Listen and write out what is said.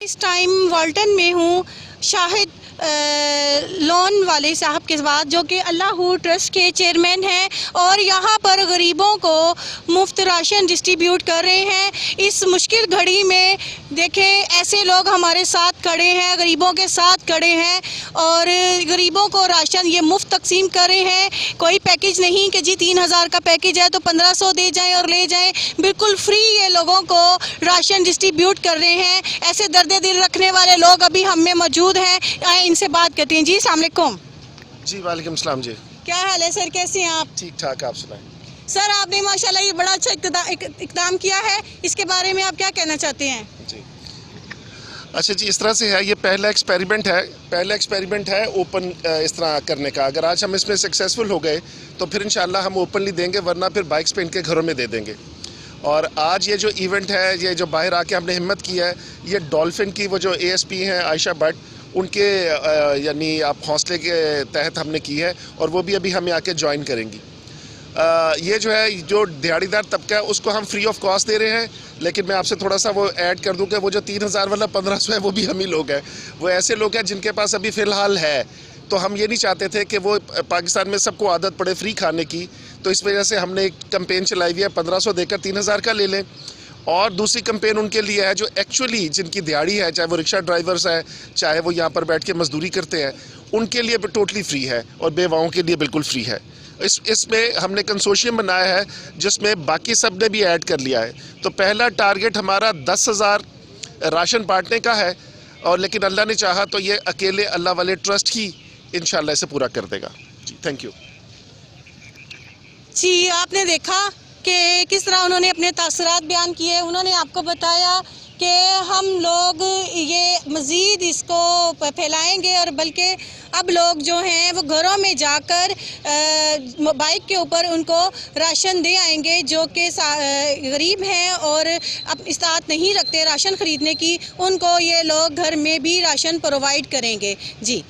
इस time Walton में हूँ शाहिद लोन वाले साहब के बाद, जो कि अल्लाह ट्रस्ट के चेयरमैन हैं और यहाँ पर गरीबों को मुफ्त राशन डिस्ट्रीब्यूट कर रहे हैं। इस मुश्किल घड़ी में देखें, ऐसे लोग हमारे साथ खड़े हैं, गरीबों के साथ खड़े हैं और गरीबों को राशन ये मुफ्त तकसीम कर रहे हैं। कोई पैकेज नहीं कि जी 3000 का पैकेज है तो 1500 दे जाएं और ले जाएं, बिल्कुल फ्री ये लोगों को राशन डिस्ट्रीब्यूट कर रहे हैं। ऐसे दर्द दिल रखने वाले लोग अभी हम में मौजूद हैं, आए इनसे बात करते हैं। जी अस्सलाम वालेकुम। जी वालेकुम सलाम। जी क्या हाल है सर, कैसे हैं आप? ठीक ठाक, आप सुनाएं। सर आपने माशाल्लाह ये बड़ा अच्छा इक़दाम किया है, इसके बारे में आप क्या कहना चाहते हैं? जी अच्छा जी, इस तरह से है, ये पहला एक्सपेरिमेंट है ओपन इस तरह करने का। अगर आज हम इसमें सक्सेसफुल हो गए तो फिर इंशाल्लाह हम ओपनली देंगे, वरना फिर बाइक्स पे इनके घरों में दे देंगे। और आज ये जो इवेंट है, ये जो बाहर आके हमने हिम्मत की है, ये डॉल्फिन की वो जो ASP हैं आयशा भट्ट, उनके यानी आप हौसले के तहत हमने की है और वो भी अभी हमें आके ज्वाइन करेंगी। ये जो है, जो दिहाड़ीदार तबका है उसको हम फ्री ऑफ कॉस्ट दे रहे हैं, लेकिन मैं आपसे थोड़ा सा वो ऐड कर दूं कि वो जो 3000 वाला 1500 है वो भी हम ही लोग हैं। वो ऐसे लोग हैं जिनके पास अभी फ़िलहाल है, तो हम ये नहीं चाहते थे कि वो पाकिस्तान में सबको आदत पड़े फ्री खाने की, तो इस वजह से हमने एक कैंपेन चलाई हुई है, 1500 देकर 3000 का ले लें। और दूसरी कैंपेन उनके लिए है जो एक्चुअली जिनकी दिहाड़ी है, चाहे वो रिक्शा ड्राइवर्स हैं, चाहे वो यहाँ पर बैठ के मजदूरी करते हैं, उनके लिए टोटली फ्री है और बेवाओं के लिए बिल्कुल फ्री है। इसमें हमने कंसोशियम बनाया है जिसमें बाकी सब ने भी ऐड कर लिया है। तो पहला टारगेट हमारा 10,000 राशन बांटने का है, और लेकिन अल्लाह ने चाहा तो ये अकेले अल्लाह वाले ट्रस्ट ही इंशाल्लाह इसे पूरा कर देगा। जी थैंक यू। जी आपने देखा कि किस तरह उन्होंने अपने तासरात बयान किए। उन्होंने आपको बताया कि हम लोग ये मज़ीद इसको फैलाएंगे और बल्कि अब लोग जो हैं वो घरों में जाकर बाइक के ऊपर उनको राशन दे आएंगे, जो कि गरीब हैं और अब इस्तात नहीं रखते राशन ख़रीदने की, उनको ये लोग घर में भी राशन प्रोवाइड करेंगे। जी।